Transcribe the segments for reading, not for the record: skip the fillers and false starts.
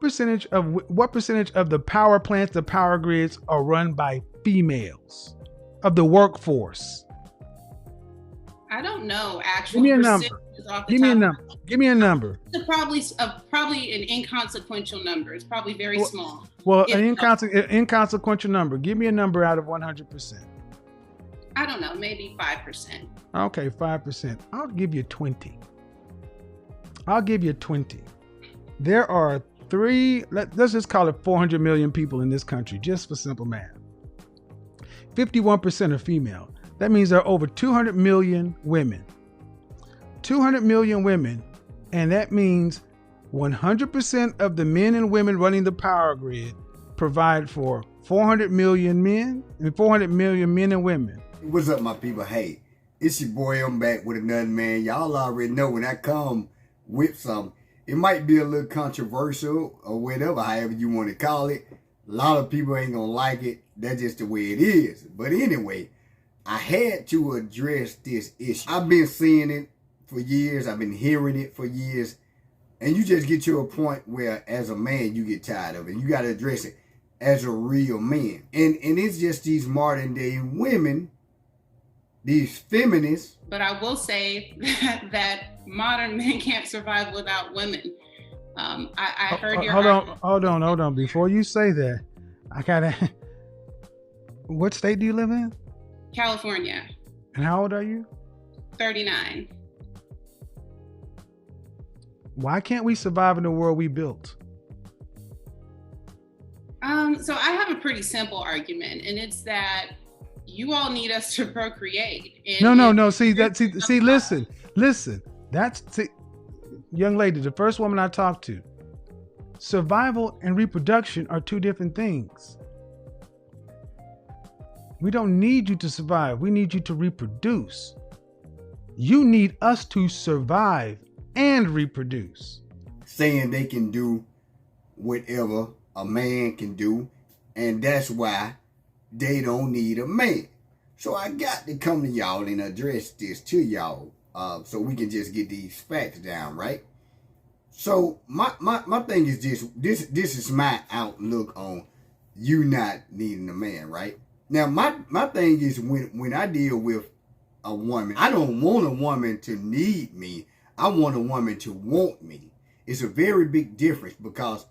percentage of the power plants, the power grids are run by females of the workforce? I don't know Give me actual a percentages number. off the Give me a top. number. Give me a number. It's probably an inconsequential number. It's probably very small. Well, If an inconsequential number. Give me a number out of 100%. I don't know, maybe 5%. Okay, 5%. I'll give you 20. I'll give you 20. There are let's just call it 400 million people in this country, just for simple math. 51% are female. That means there are over 200 million women. 200 million women, and that means 100% of the men and women running the power grid provide for 400 million men and 400 million men and women. What's up, my people? Hey, it's your boy. I'm back with another man. Y'all already know when I come with something, it might be a little controversial or whatever, however you want to call it. A lot of people ain't gonna like it. That's just the way it is. But anyway, I had to address this issue. I've been seeing it for years. I've been hearing it for years. And you just get to a point where, as a man, you get tired of it. You got to address it as a real man. And it's just these modern day women, these feminists. But I will say that modern men can't survive without women. I heard your hold on. Before you say that, I gotta. What state do you live in? California. And how old are you? 39. Why can't we survive in the world we built? So I have a pretty simple argument, and it's that you all need us to procreate. And No. See, listen. Young lady, the first woman I talked to, survival and reproduction are two different things. We don't need you to survive. We need you to reproduce. You need us to survive and reproduce. Saying they can do whatever a man can do, and that's why they don't need a man. So I got to come to y'all and address this to y'all, so we can just get these facts down, right? So my thing is this is my outlook on you not needing a man, right? Now my thing is when I deal with a woman, I don't want a woman to need me. I want a woman to want me. It's a very big difference, because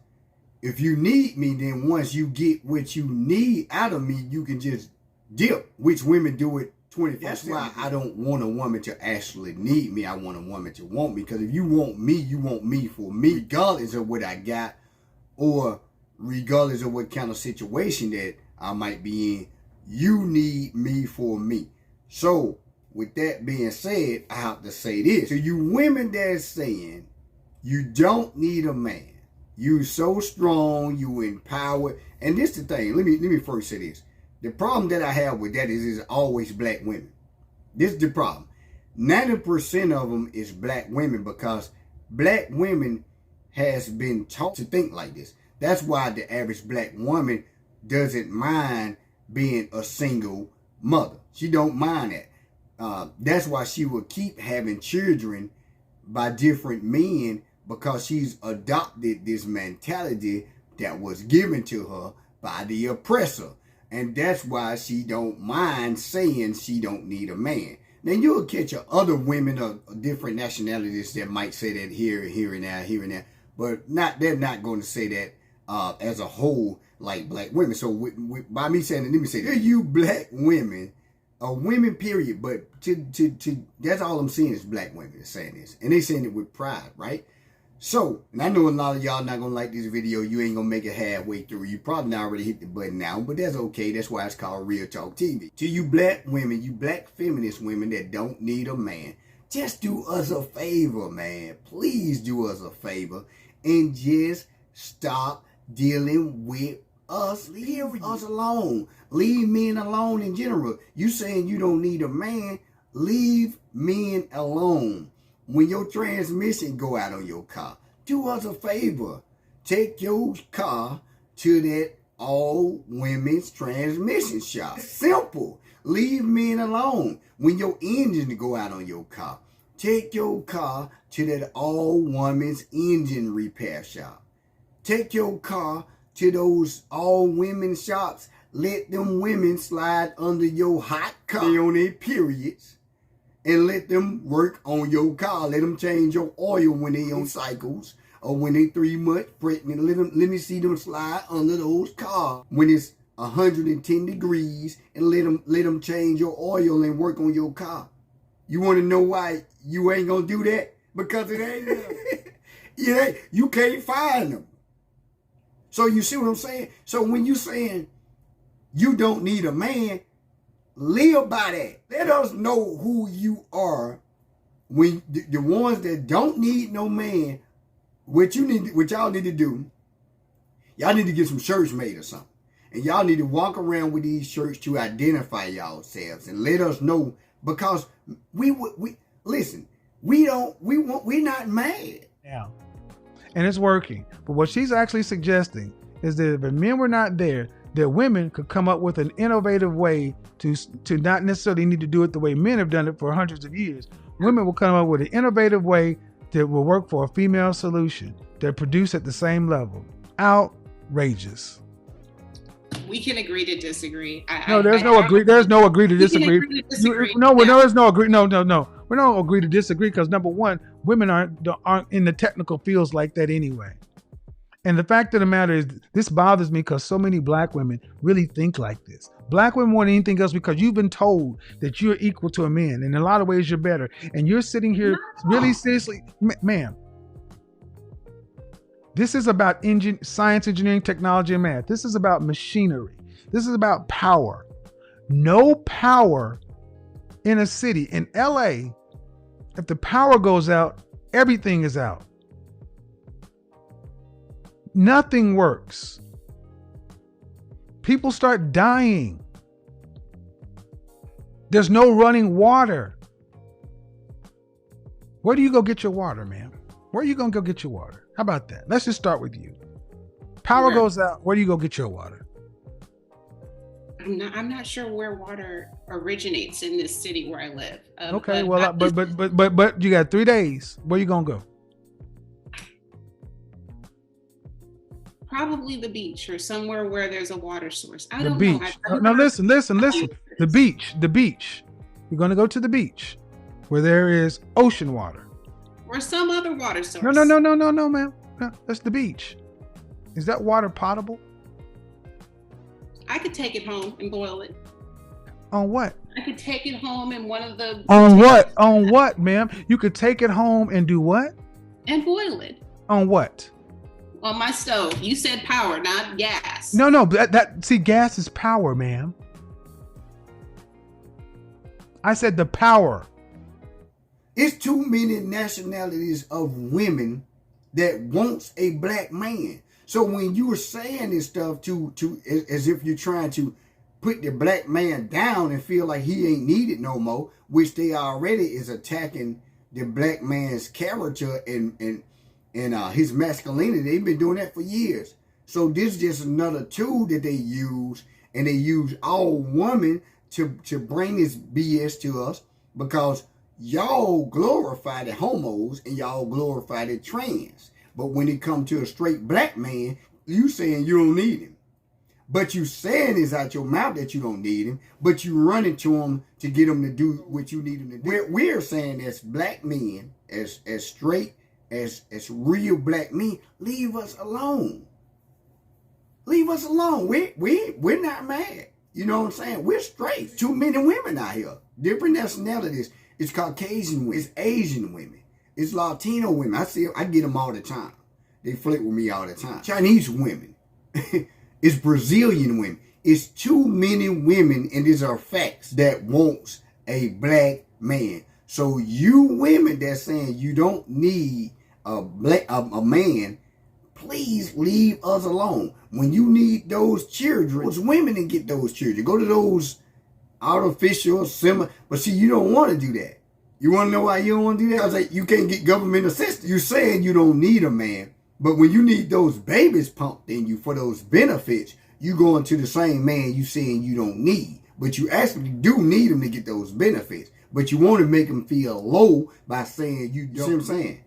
if you need me, then once you get what you need out of me, you can just dip, which women do it 24/7. That's why I don't want a woman to actually need me. I want a woman to want me, because if you want me for me, regardless of what I got or regardless of what kind of situation that I might be in, you need me for me. So with that being said, I have to say this. To you women that's saying you don't need a man, you so strong, you empowered. And this the thing, let me first say this. The problem that I have with that is always black women. This is the problem. 90% of them is black women, because black women has been taught to think like this. That's why the average black woman doesn't mind being a single mother. She don't mind that. That's why she will keep having children by different men, because she's adopted this mentality that was given to her by the oppressor. And that's why she don't mind saying she don't need a man. Now you'll catch other women of different nationalities that might say that here and there, but they're not going to say that as a whole like black women. So by me saying it, let me say that you black women, women period, but to that's all I'm seeing is black women saying this, and they saying it with pride, right? So, and I know a lot of y'all not gonna like this video. You ain't gonna make it halfway through. You probably already hit the button now, but that's okay. That's why it's called Real Talk TV. To you black women, you black feminist women that don't need a man, just do us a favor, man. Please do us a favor and just stop dealing with us. Leave us alone. Leave men alone in general. You saying you don't need a man, leave men alone. When your transmission go out on your car, do us a favor. Take your car to that all women's transmission shop. Simple. Leave men alone. When your engine go out on your car, take your car to that all women's engine repair shop. Take your car to those all-women shops. Let them women slide under your hot car. They on their periods. And let them work on your car. Let them change your oil when they on cycles. Or when they 3 months pregnant. Let me see them slide under those cars. When it's 110 degrees. And let them change your oil and work on your car. You want to know why you ain't going to do that? Because it ain't there. You can't find them. So you see what I'm saying? So when you saying you don't need a man, live by that. Let us know who you are. When the ones that don't need no man, what y'all need to do, y'all need to get some shirts made or something. And y'all need to walk around with these shirts to identify yourselves and let us know, because we're not mad. Yeah. And it's working. But what she's actually suggesting is that if the men were not there, that women could come up with an innovative way to not necessarily need to do it the way men have done it for hundreds of years. Women will come up with an innovative way that will work for a female solution that produce at the same level. Outrageous. We can agree to disagree. There's no agree to disagree. There's no agree. No. We don't agree to disagree because, number one, women aren't in the technical fields like that anyway. And the fact of the matter is, this bothers me because so many black women really think like this. Black women more than anything else because you've been told that you're equal to a man. And in a lot of ways, you're better. And you're sitting here really seriously, ma'am. This is about science, engineering, technology, and math. This is about machinery. This is about power. No power in a city. In LA, if the power goes out, everything is out. Nothing works. People start dying. There's no running water. Where do you go get your water, ma'am? Where are you going to go get your water? How about that? Let's just start with you. Power goes out. Where do you go get your water? I'm not sure where water originates in this city where I live. Okay, but you got 3 days. Where you going to go? Probably the beach or somewhere where there's a water source. I don't know. The beach. No, listen. The beach. You're going to go to the beach where there is ocean water. Or some other water source. No, ma'am. No, that's the beach. Is that water potable? I could take it home and boil it. On what? I could take it home in one of the... On what? On what, ma'am? You could take it home and do what? And boil it. On what? On my stove. You said power, not gas. No, see, gas is power, ma'am. I said the power. It's too many nationalities of women that wants a black man. So when you were saying this stuff to as if you're trying to put the black man down and feel like he ain't needed no more, which they already is attacking the black man's character and his masculinity. They've been doing that for years. So this is just another tool that they use, and they use all women to bring this BS to us, because y'all glorify the homos and y'all glorify the trans. But when it comes to a straight black man, you saying you don't need him. But you saying is out your mouth that you don't need him, but you running to him to get him to do what you need him to do. We're saying as black men, as straight, as real black men, leave us alone. Leave us alone. We're not mad. You know what I'm saying? We're straight. Too many women out here. Different nationalities. It's Caucasian women. It's Asian women. It's Latino women. I get them all the time. They flirt with me all the time. Chinese women. It's Brazilian women. It's too many women, and these are facts, that wants a black man. So you women that's saying you don't need a man, please leave us alone. When you need those children, those women and get those children. Go to those artificial, but see, you don't want to do that. You want to know why you don't want to do that? Because you can't get government assistance. You're saying you don't need a man, but when you need those babies pumped in you for those benefits, you going to the same man you saying you don't need. But you actually do need him to get those benefits. But you want to make him feel low by saying you don't. See what I'm saying?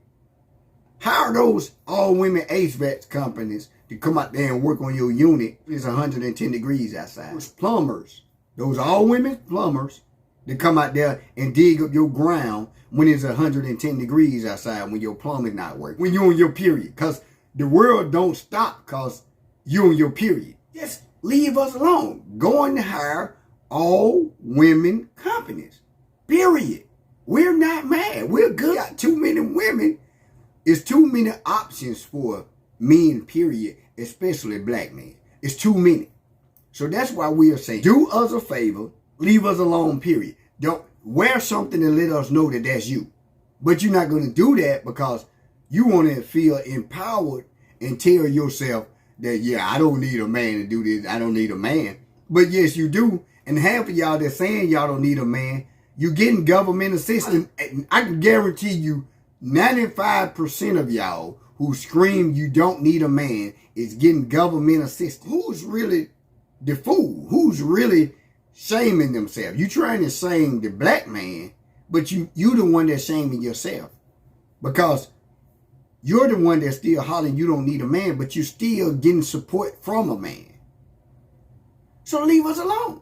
Hire those all-women HVAC companies to come out there and work on your unit. It's 110 degrees outside. Those plumbers, those all-women plumbers, to come out there and dig up your ground when it's 110 degrees outside, when your plumbing not working, when you're on your period. Because the world don't stop because you're on your period. Just leave us alone. Go and hire all women companies. Period. We're not mad. We're good. Got too many women. It's too many options for men, period, especially black men. It's too many. So that's why we are saying, do us a favor, leave us alone, period. Don't wear something and let us know that that's you. But you're not going to do that because you want to feel empowered and tell yourself that, yeah, I don't need a man to do this. I don't need a man. But yes, you do. And half of y'all that's saying y'all don't need a man, you're getting government assistance. I can guarantee you 95% of y'all who scream you don't need a man is getting government assistance. Who's really the fool? Who's really shaming themselves? You trying to shame the black man, but you the one that's shaming yourself. Because you're the one that's still hollering you don't need a man, but you're still getting support from a man. So leave us alone.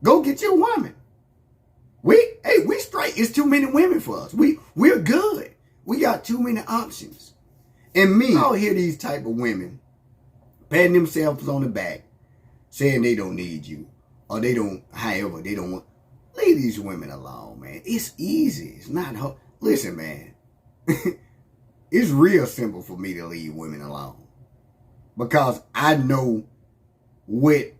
Go get your woman. We straight. It's too many women for us. We're good. We got too many options. And me, I'll hear these type of women patting themselves on the back, saying they don't need you. Or they don't, however, they don't want. Leave these women alone, man. It's easy. It's not hard. Listen, man. It's real simple for me to leave women alone. Because I know what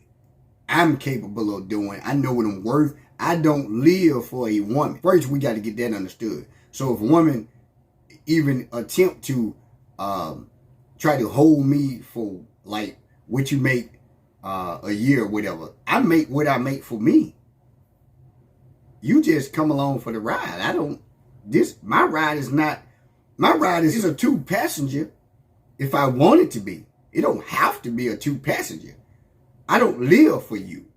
I'm capable of doing. I know what I'm worth. I don't live for a woman. First, we got to get that understood. So if a woman even attempt to try to hold me for like what you make a year or whatever, I make what I make for me. You just come along for the ride. My ride is a 2-passenger if I want it to be. It don't have to be a 2-passenger. I don't live for you.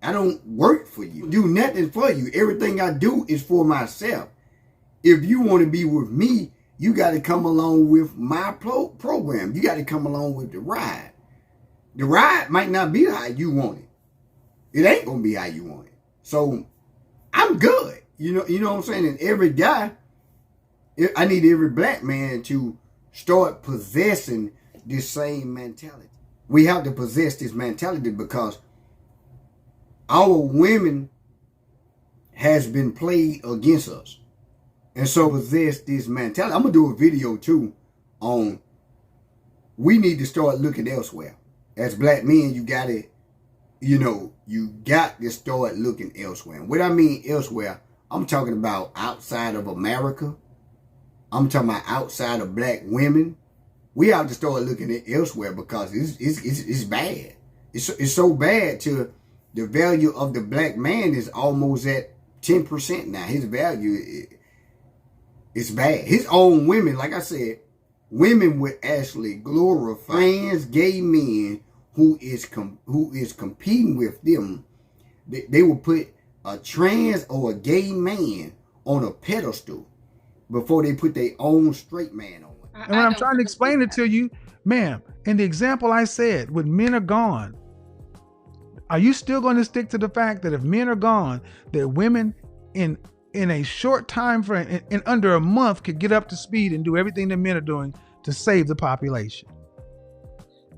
I don't work for you. Do nothing for you. Everything I do is for myself. If you want to be with me, you got to come along with my program. You got to come along with the ride. The ride might not be how you want it. It ain't going to be how you want it. So I'm good. You know what I'm saying? And every guy, I need every black man to start possessing this same mentality. We have to possess this mentality because our women has been played against us. And so possess this mentality. I'm going to do a video too on we need to start looking elsewhere. As black men, you got to start looking elsewhere. And what I mean elsewhere, I'm talking about outside of America. I'm talking about outside of black women. We have to start looking at elsewhere because it's bad. It's so bad to the value of the black man is almost at 10% now. His value is bad. His own women, like I said, women would actually glorify trans gay men who is competing with them. They will put a trans or a gay man on a pedestal before they put their own straight man on it. And when I'm trying to explain it to you, ma'am, in the example I said, when men are gone, are you still going to stick to the fact that if men are gone, that women in a short time frame, in under a month, could get up to speed and do everything that men are doing to save the population?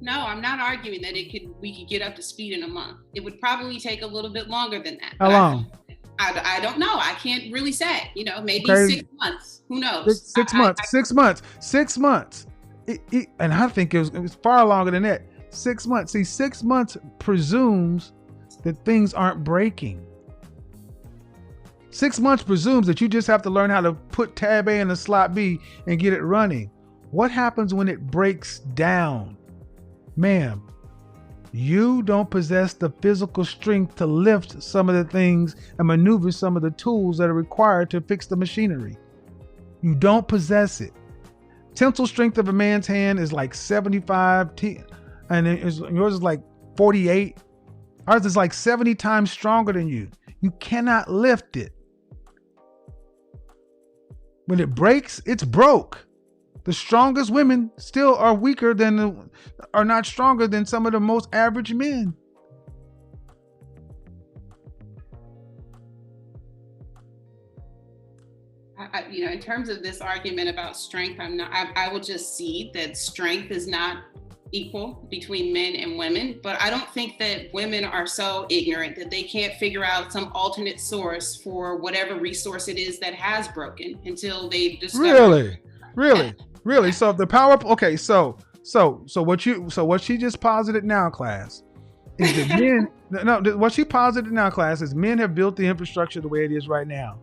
No, I'm not arguing that we could get up to speed in a month. It would probably take a little bit longer than that. How long? I don't know. I can't really say. Maybe 6 months. Who knows? 6 months. 6 months. 6 months. And I think it was far longer than that. 6 months. See, 6 months presumes that things aren't breaking. 6 months presumes that you just have to learn how to put tab A in the slot B and get it running. What happens when it breaks down? Ma'am, you don't possess the physical strength to lift some of the things and maneuver some of the tools that are required to fix the machinery. You don't possess it. Tensile strength of a man's hand is like 75, and yours is like 48. Ours is like 70 times stronger than you. You cannot lift it. When it breaks, it's broke. The strongest women still are weaker are not stronger than some of the most average men. In terms of this argument about strength, I will just see that strength is not equal between men and women, but I don't think that women are so ignorant that they can't figure out some alternate source for whatever resource it is that has broken until they've discovered. Really. So the power. Okay, so what she just posited now, class, is that men. No, what she posited now, class, is men have built the infrastructure the way it is right now,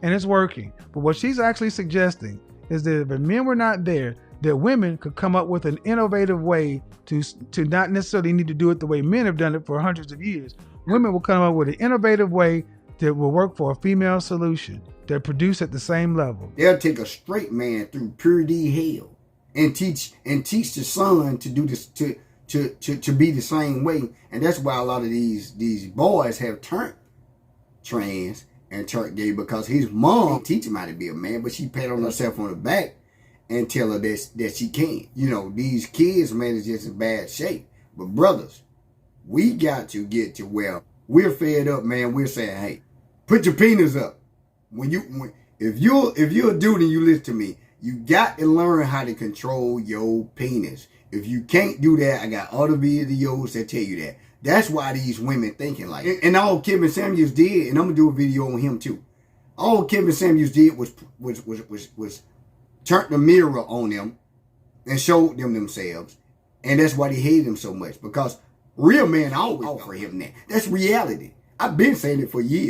and it's working. But what she's actually suggesting is that if men were not there, that women could come up with an innovative way to not necessarily need to do it the way men have done it for hundreds of years. Women will come up with an innovative way that will work for a female solution that produce at the same level. They'll take a straight man through pure D hell and teach the son to do this to be the same way. And that's why a lot of these boys have turned trans and turned gay, because his mom teach him how to be a man, but she pat on herself on the back and tell her that she can't. These kids, man, is just in bad shape. But brothers, we got to get to where we're fed up, man. We're saying, hey, put your penis up. If you're a dude and you listen to me, you got to learn how to control your penis. If you can't do that, I got other videos that tell you that. That's why these women thinking like that. And all Kevin Samuels did, and I'm gonna do a video on him too. All Kevin Samuels did was turn the mirror on them and showed them themselves. And that's why they hated him so much, because real men always offer him that. That's reality. I've been saying it for years.